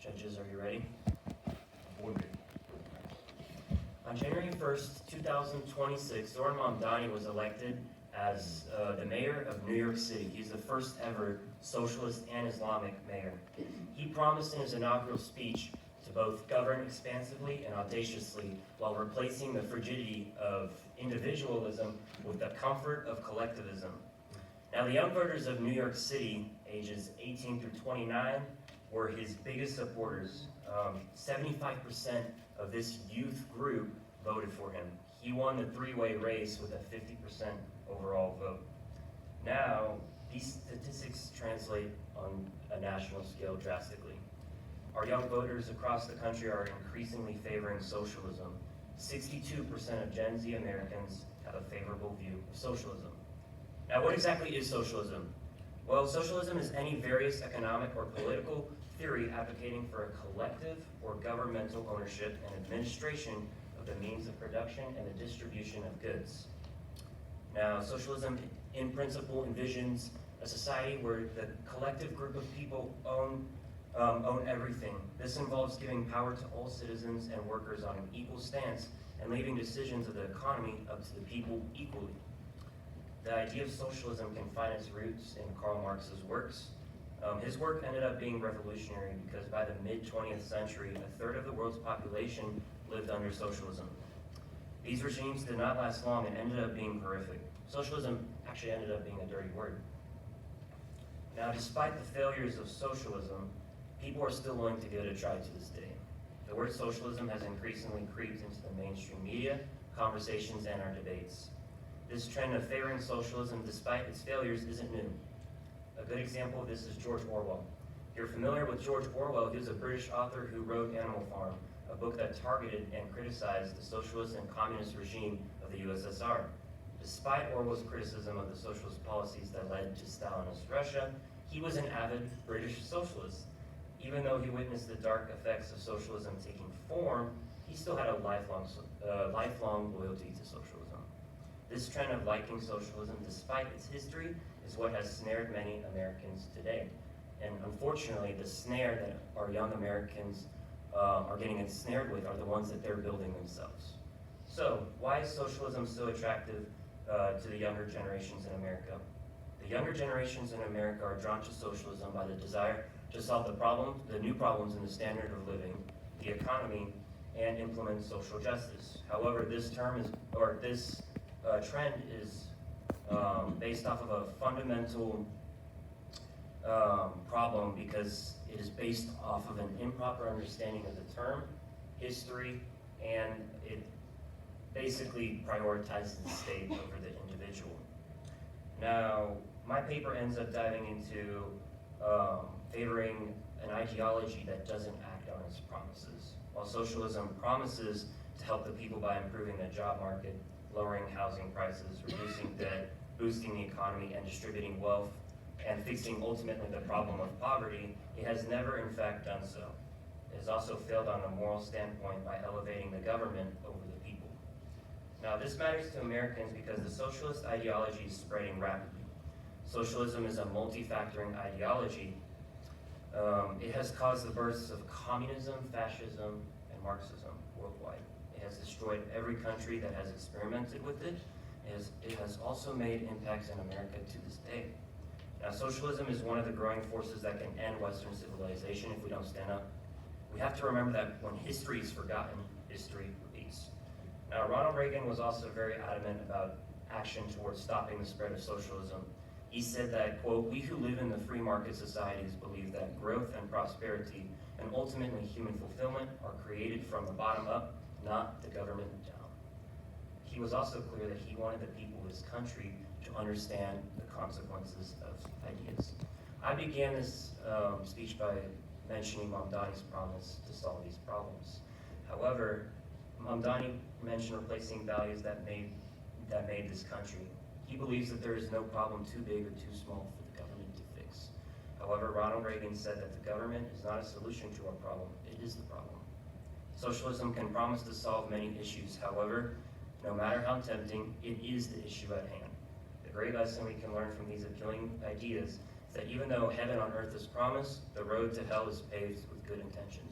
Judges, are you ready? On January 1st, 2026, Zoran Mamdani was elected as the mayor of New York City. He's the first ever socialist and Islamic mayor. He promised in his inaugural speech to both govern expansively and audaciously while replacing the frigidity of individualism with the comfort of collectivism. Now, the young voters of New York City, ages 18 through 29, were his biggest supporters. 75% of this youth group voted for him. He won the three-way race with a 50% overall vote. Now, these statistics translate on a national scale drastically. Our young voters across the country are increasingly favoring socialism. 62% of Gen Z Americans have a favorable view of socialism. Now, what exactly is socialism? Well, socialism is any various economic or political theory advocating for a collective or governmental ownership and administration of the means of production and the distribution of goods. Now, socialism in principle envisions a society where the collective group of people own everything. This involves giving power to all citizens and workers on an equal stance and leaving decisions of the economy up to the people equally. The idea of socialism can find its roots in Karl Marx's works. His work ended up being revolutionary because by the mid-20th century, a third of the world's population lived under socialism. These regimes did not last long and ended up being horrific. Socialism actually ended up being a dirty word. Now, despite the failures of socialism, people are still willing to give it a try to this day. The word socialism has increasingly creeped into the mainstream media, conversations, and our debates. This trend of favoring socialism despite its failures isn't new. A good example of this is George Orwell. If you're familiar with George Orwell, he was a British author who wrote Animal Farm, a book that targeted and criticized the socialist and communist regime of the USSR. Despite Orwell's criticism of the socialist policies that led to Stalinist Russia, he was an avid British socialist. Even though he witnessed the dark effects of socialism taking form, he still had a lifelong loyalty to socialism. This trend of liking socialism despite its history is what has snared many Americans today. And unfortunately, the snare that our young Americans are getting ensnared with are the ones that they're building themselves. So, why is socialism so attractive to the younger generations in America? The younger generations in America are drawn to socialism by the desire to solve the new problems in the standard of living, the economy, and implement social justice. However, this trend is based off of a fundamental problem because it is based off of an improper understanding of the term, history, and it basically prioritizes the state over the individual. Now, my paper ends up diving into favoring an ideology that doesn't act on its promises. While socialism promises to help the people by improving the job market, lowering housing prices, reducing debt, boosting the economy, and distributing wealth, and fixing ultimately the problem of poverty, it has never in fact done so. It has also failed on a moral standpoint by elevating the government over the people. Now, this matters to Americans because the socialist ideology is spreading rapidly. Socialism is a multi-factoring ideology. It has caused the births of communism, fascism, and Marxism worldwide. It has destroyed every country that has experimented with it. It has also made impacts in America to this day. Now, socialism is one of the growing forces that can end Western civilization if we don't stand up. We have to remember that when history is forgotten, history repeats. Now, Ronald Reagan was also very adamant about action towards stopping the spread of socialism. He said that, quote, "We who live in the free market societies believe that growth and prosperity and ultimately human fulfillment are created from the bottom up, not the government down." He was also clear that he wanted the people of his country to understand the consequences of ideas. I began this speech by mentioning Mamdani's promise to solve these problems. However, Mamdani mentioned replacing values that made this country. He believes that there is no problem too big or too small for the government to fix. However, Ronald Reagan said that the government is not a solution to our problem, it is the problem. Socialism can promise to solve many issues. However, no matter how tempting, it is the issue at hand. The great lesson we can learn from these appealing ideas that even though heaven on earth is promised, the road to hell is paved with good intentions.